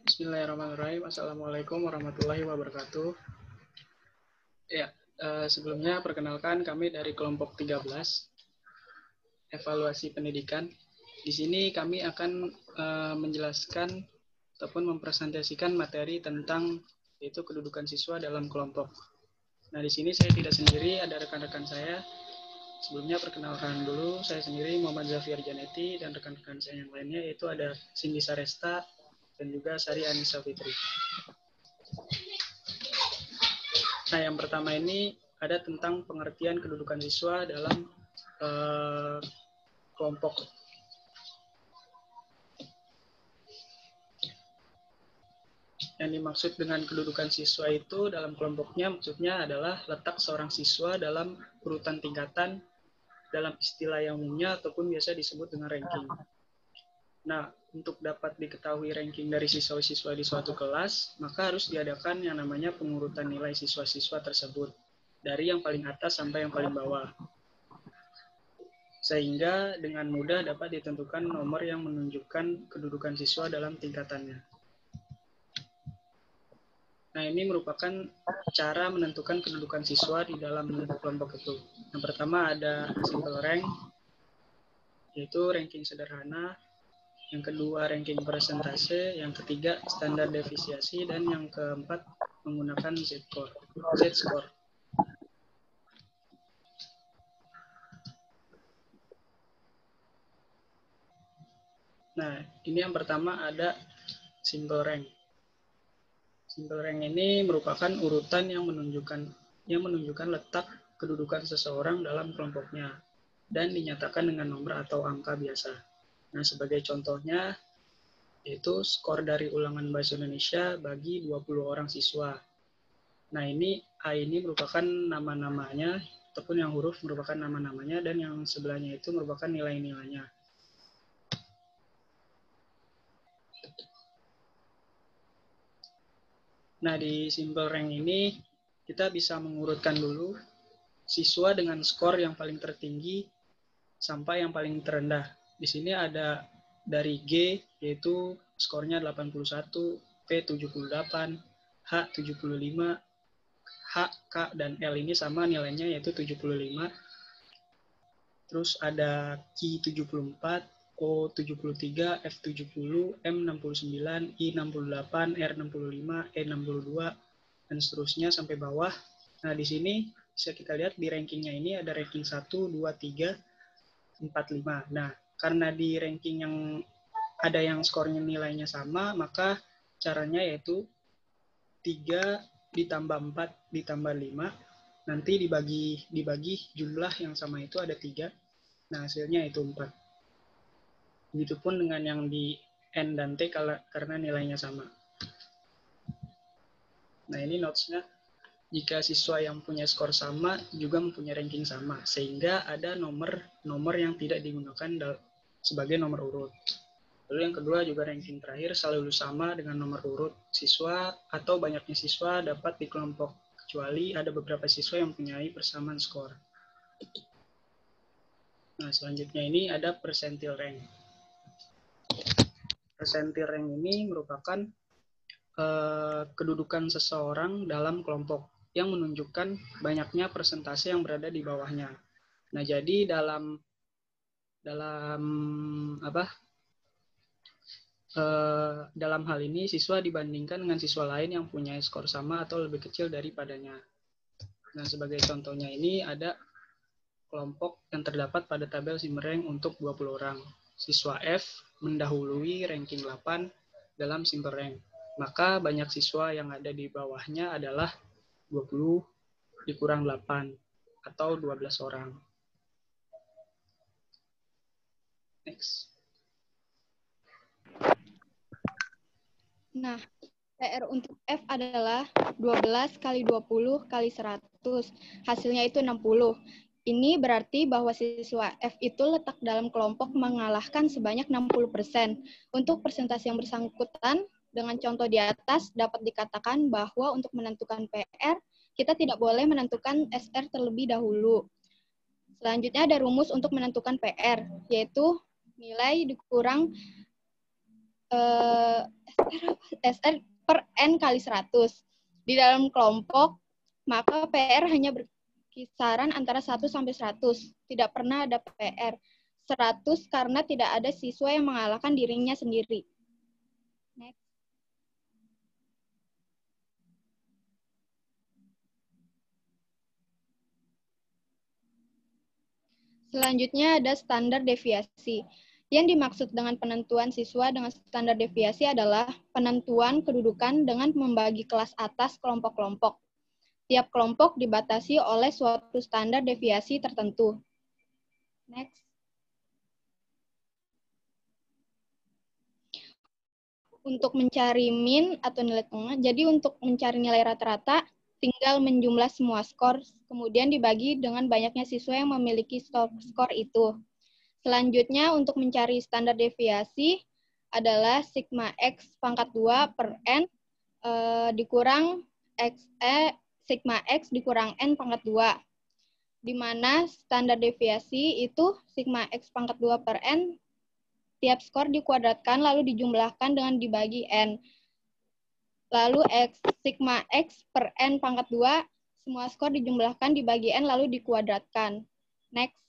Bismillahirrahmanirrahim. Assalamualaikum warahmatullahi wabarakatuh. Ya, sebelumnya perkenalkan kami dari kelompok 13 evaluasi pendidikan. Di sini kami akan menjelaskan ataupun mempresentasikan materi tentang yaitu kedudukan siswa dalam kelompok. Nah, di sini saya tidak sendiri, ada rekan-rekan saya. Sebelumnya perkenalkan dulu, saya sendiri Muhammad Zafir Janeti dan rekan-rekan saya yang lainnya yaitu ada Cindy Saresta dan juga Sari Anissa Fitri. Nah, yang pertama ini ada tentang pengertian kedudukan siswa dalam kelompok. Yang dimaksud dengan kedudukan siswa itu dalam kelompoknya maksudnya adalah letak seorang siswa dalam urutan tingkatan dalam istilah yang umumnya ataupun biasa disebut dengan ranking. Nah, untuk dapat diketahui ranking dari siswa-siswa di suatu kelas, maka harus diadakan yang namanya pengurutan nilai siswa-siswa tersebut dari yang paling atas sampai yang paling bawah. Sehingga dengan mudah dapat ditentukan nomor yang menunjukkan kedudukan siswa dalam tingkatannya. Nah, ini merupakan cara menentukan kedudukan siswa di dalam kelompok itu. Yang pertama ada simple rank, yaitu ranking sederhana. Yang kedua ranking persentase, yang ketiga standar defisiasi, dan yang keempat menggunakan Z-score. Nah, ini yang pertama ada simple rank. Simple rank ini merupakan urutan yang menunjukkan letak kedudukan seseorang dalam kelompoknya dan dinyatakan dengan nomor atau angka biasa. Nah, sebagai contohnya yaitu skor dari ulangan bahasa Indonesia bagi 20 orang siswa. Nah, ini A ini merupakan nama-namanya ataupun yang huruf merupakan nama-namanya dan yang sebelahnya itu merupakan nilai-nilainya. Nah, di simple rank ini kita bisa mengurutkan dulu siswa dengan skor yang paling tertinggi sampai yang paling terendah. Di sini ada dari G yaitu skornya 81, P 78, H 75, H, K, dan L ini sama nilainya yaitu 75. Terus ada Q 74, O 73, F 70, M 69, I 68, R 65, E 62, dan seterusnya sampai bawah. Nah, di sini bisa kita lihat di rankingnya ini ada ranking 1, 2, 3, 4, 5. Nah, karena di ranking yang ada yang skornya nilainya sama, maka caranya yaitu 3 ditambah 4 ditambah 5, nanti dibagi jumlah yang sama itu ada 3, nah hasilnya itu 4. Begitupun dengan yang di N dan T karena nilainya sama. Nah, ini notes-nya. Jika siswa yang punya skor sama juga mempunyai ranking sama, sehingga ada nomor yang tidak digunakan sebagai nomor urut. Lalu yang kedua juga ranking terakhir selalu sama dengan nomor urut siswa atau banyaknya siswa dapat di kelompok, kecuali ada beberapa siswa yang mempunyai persamaan skor. Nah, selanjutnya ini ada percentile rank. Percentile rank ini merupakan kedudukan seseorang dalam kelompok yang menunjukkan banyaknya persentase yang berada di bawahnya. Nah, jadi dalam hal ini siswa dibandingkan dengan siswa lain yang punya skor sama atau lebih kecil daripadanya. Nah, sebagai contohnya ini ada kelompok yang terdapat pada tabel simple rank untuk 20 orang. Siswa F mendahului ranking 8 dalam simple rank. Maka banyak siswa yang ada di bawahnya adalah 20 dikurang 8 atau 12 orang. Next. Nah, PR untuk F adalah 12 kali 20 kali 100. Hasilnya itu 60. Ini berarti bahwa siswa F itu letak dalam kelompok mengalahkan sebanyak 60%. Untuk persentase yang bersangkutan, dengan contoh di atas dapat dikatakan bahwa untuk menentukan PR, kita tidak boleh menentukan SR terlebih dahulu. Selanjutnya ada rumus untuk menentukan PR, yaitu nilai dikurang eh, SR per N kali 100. Di dalam kelompok, maka PR hanya berkisaran antara 1 sampai 100. Tidak pernah ada PR 100 karena tidak ada siswa yang mengalahkan dirinya sendiri. Next. Selanjutnya ada standar deviasi. Yang dimaksud dengan penentuan siswa dengan standar deviasi adalah penentuan kedudukan dengan membagi kelas atas kelompok-kelompok. Tiap kelompok dibatasi oleh suatu standar deviasi tertentu. Next. Untuk mencari min atau nilai tengah, jadi untuk mencari nilai rata-rata, tinggal menjumlah semua skor, kemudian dibagi dengan banyaknya siswa yang memiliki skor itu. Selanjutnya, untuk mencari standar deviasi adalah sigma X pangkat 2 per N dikurang sigma X dikurang N pangkat 2. Di mana standar deviasi itu sigma X pangkat 2 per N, tiap skor dikuadratkan lalu dijumlahkan dengan dibagi N. Lalu sigma X per N pangkat 2, semua skor dijumlahkan dibagi N lalu dikuadratkan. Next.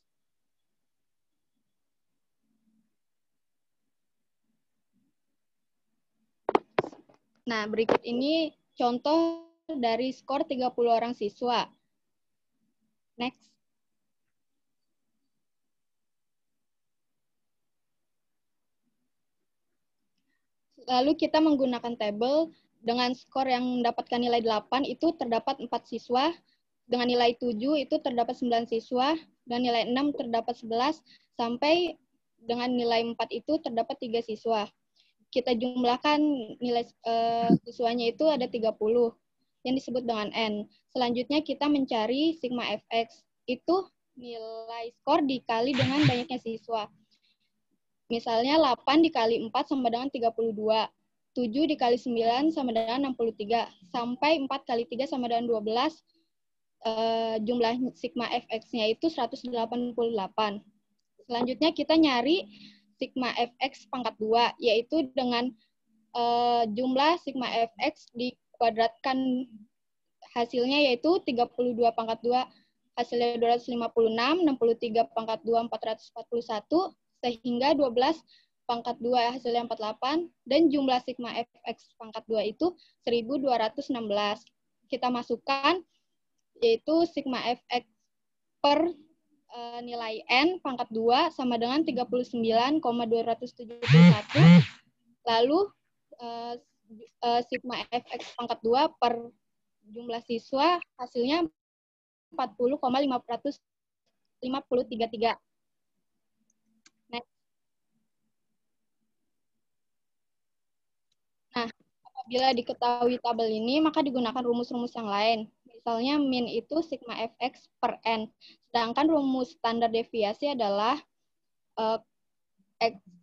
Nah, berikut ini contoh dari skor 30 orang siswa. Next. Lalu kita menggunakan tabel dengan skor yang mendapatkan nilai 8 itu terdapat 4 siswa, dengan nilai 7 itu terdapat 9 siswa, dan nilai 6 terdapat 11, sampai dengan nilai 4 itu terdapat 3 siswa. Kita jumlahkan nilai siswanya itu ada 30 yang disebut dengan N. Selanjutnya kita mencari sigma Fx, itu nilai skor dikali dengan banyaknya siswa. Misalnya 8 dikali 4 sama dengan 32, 7 dikali 9 sama dengan 63, sampai 4 kali 3 sama dengan 12, jumlah sigma Fx-nya itu 188. Selanjutnya kita nyari sigma Fx pangkat 2, yaitu dengan jumlah sigma Fx dikuadratkan hasilnya yaitu 32 pangkat 2 hasilnya 256, 63 pangkat 2 441, sehingga 12 pangkat 2 hasilnya 48, dan jumlah sigma Fx pangkat 2 itu 1216. Kita masukkan yaitu sigma Fx per nilai N pangkat 2 sama dengan 39,271. Lalu sigma Fx pangkat 2 per jumlah siswa hasilnya 40,533. Nah, apabila diketahui tabel ini, maka digunakan rumus-rumus yang lain. Misalnya min itu sigma Fx per N. Sedangkan rumus standar deviasi adalah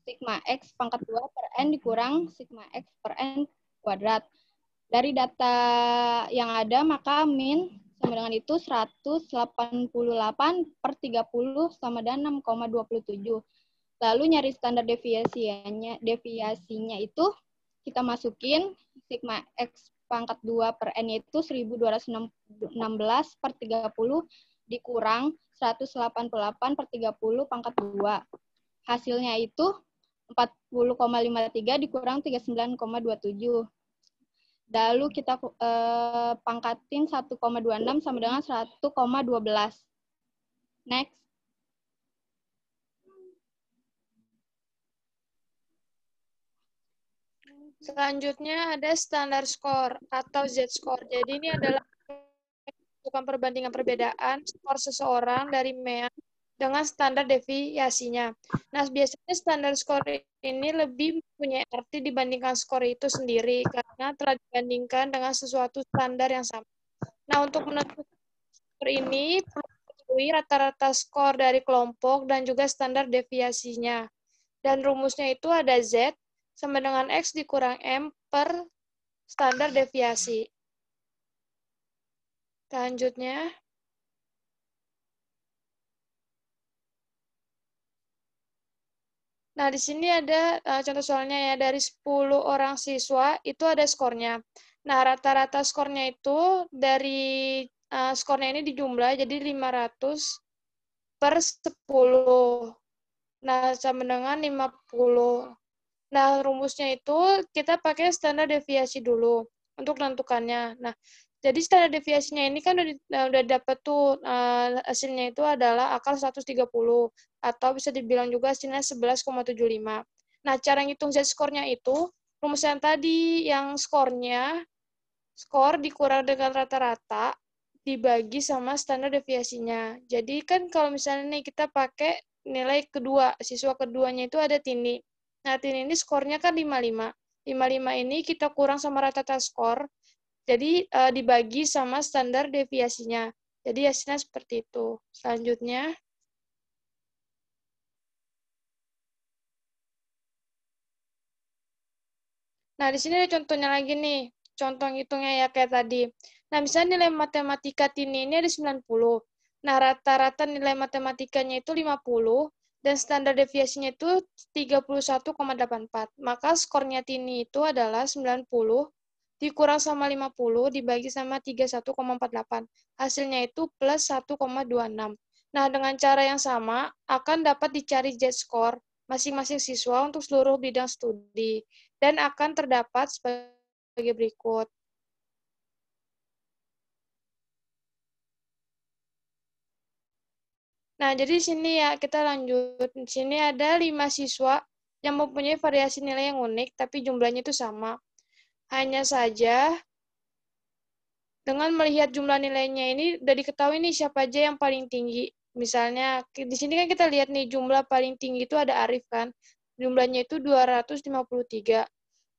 sigma X pangkat 2 per N dikurang sigma X per N kuadrat. Dari data yang ada, maka min sama dengan itu 188 per 30 sama dengan 6,27. Lalu nyari standar deviasinya itu kita masukin sigma X pangkat 2 per N itu 1216 per 30 dikurang 188 per 30 pangkat 2. Hasilnya itu 40,53 dikurang 39,27. Lalu kita pangkatin 1,26 sama dengan 1,12. Next. Selanjutnya ada standar skor atau Z-score. Jadi ini adalah bukan perbandingan perbedaan skor seseorang dari MEA dengan standar deviasinya. Nah, biasanya standar skor ini lebih mempunyai arti dibandingkan skor itu sendiri karena telah dibandingkan dengan sesuatu standar yang sama. Nah, untuk menentukan skor ini perlu diketahui rata-rata skor dari kelompok dan juga standar deviasinya. Dan rumusnya itu ada Z sama dengan X dikurang M per standar deviasi. Selanjutnya, Nah, di sini ada contoh soalnya ya, dari 10 orang siswa itu ada skornya. Nah, rata-rata skornya itu dari skornya ini dijumlah jadi 500 per 10. Nah, sama dengan 50. Nah, rumusnya itu kita pakai standar deviasi dulu untuk menentukannya. Nah, jadi standar deviasinya ini kan udah dapat tuh hasilnya itu adalah akal 130 atau bisa dibilang juga hasilnya 11,75. Nah, cara ngitung z-skornya itu rumus yang tadi yang skor dikurang dengan rata-rata dibagi sama standar deviasinya. Jadi kan kalau misalnya nih kita pakai nilai kedua, siswa keduanya itu ada Tini. Nah, Tini ini skornya kan 55. 55 ini kita kurang sama rata-rata skor, jadi dibagi sama standar deviasinya. Jadi hasilnya seperti itu. Selanjutnya, nah di sini ada contohnya lagi nih. Contoh hitungnya ya kayak tadi. Nah, misalnya nilai matematika Tini ini ada 90. Nah, rata-rata nilai matematikanya itu 50 dan standar deviasinya itu 31,84. Maka skornya Tini itu adalah 90 dikurang sama 50 dibagi sama 31,48. Hasilnya itu plus 1,26. Nah, dengan cara yang sama akan dapat dicari z-score masing-masing siswa untuk seluruh bidang studi dan akan terdapat sebagai berikut. Nah, jadi di sini ya kita lanjut. Di sini ada 5 siswa yang mempunyai variasi nilai yang unik, tapi jumlahnya itu sama. Hanya saja, dengan melihat jumlah nilainya ini, udah diketahui nih siapa aja yang paling tinggi. Misalnya, di sini kan kita lihat nih, jumlah paling tinggi itu ada Arif kan. Jumlahnya itu 253.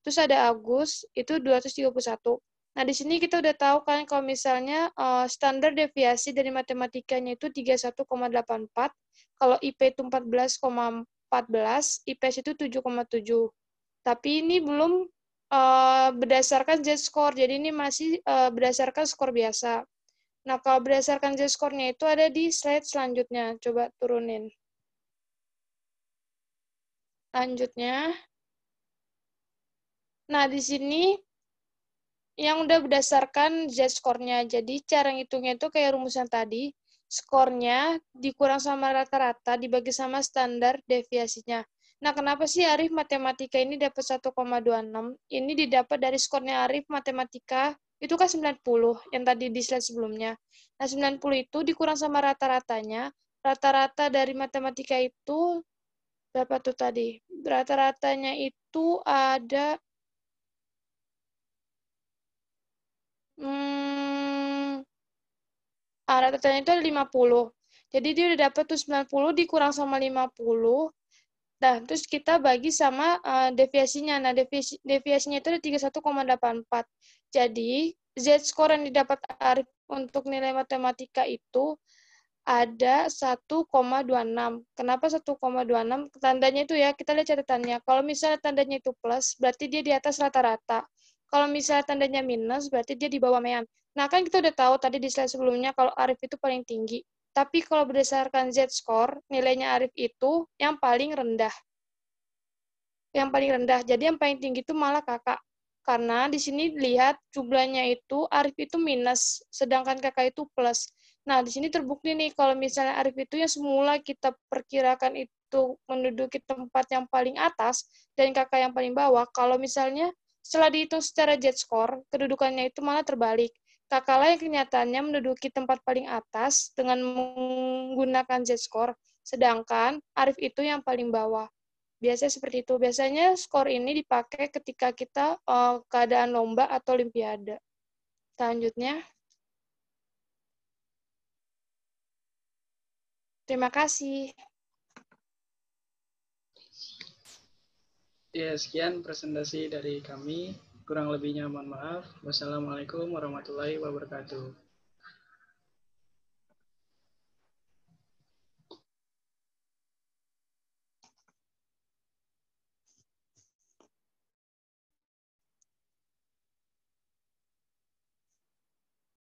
Terus ada Agus, itu 231. Nah, di sini kita udah tahu kan kalau misalnya standar deviasi dari matematikanya itu 31,84, kalau IP itu 14,14, IPS itu 7,7. Tapi ini belum berdasarkan z-score, jadi ini masih berdasarkan skor biasa. Nah, kalau berdasarkan z-score-nya itu ada di slide selanjutnya. Coba turunin. Lanjutnya. Nah, di sini yang udah berdasarkan z-score-nya. Jadi cara ngitungnya itu kayak rumusan tadi, skornya dikurang sama rata-rata dibagi sama standar deviasinya. Nah, kenapa sih Arif matematika ini dapat 1,26? Ini didapat dari skornya Arif matematika itu kan 90 yang tadi di slide sebelumnya. Nah, 90 itu dikurang sama rata-ratanya. Rata-rata dari matematika itu berapa tuh tadi? Rata-ratanya itu ada rata-ratanya itu ada 50. Jadi dia udah dapat tuh 90 dikurang sama 50. Nah, terus kita bagi sama deviasinya. Nah, deviasinya itu ada 31,84. Jadi, z-score yang didapat Arif untuk nilai matematika itu ada 1,26. Kenapa 1,26? Tandanya itu ya, kita lihat catatannya. Kalau misalnya tandanya itu plus, berarti dia di atas rata-rata. Kalau misalnya tandanya minus, berarti dia di bawah mean. Nah, kan kita udah tahu tadi di slide sebelumnya kalau Arif itu paling tinggi. Tapi kalau berdasarkan z-score, nilainya Arif itu yang paling rendah. Yang paling rendah. Jadi yang paling tinggi itu malah kakak. Karena di sini lihat jumlahnya itu Arif itu minus, sedangkan kakak itu plus. Nah, di sini terbukti nih kalau misalnya Arif itu yang semula kita perkirakan itu menduduki tempat yang paling atas dan kakak yang paling bawah, kalau misalnya setelah dihitung secara z-score, kedudukannya itu malah terbalik. Kakak lah yang kenyataannya menduduki tempat paling atas dengan menggunakan z-score, sedangkan Arif itu yang paling bawah. Biasanya seperti itu. Biasanya skor ini dipakai ketika kita keadaan lomba atau olimpiade. Selanjutnya, terima kasih. Ya, sekian presentasi dari kami. Kurang lebihnya mohon maaf. Wassalamualaikum warahmatullahi wabarakatuh.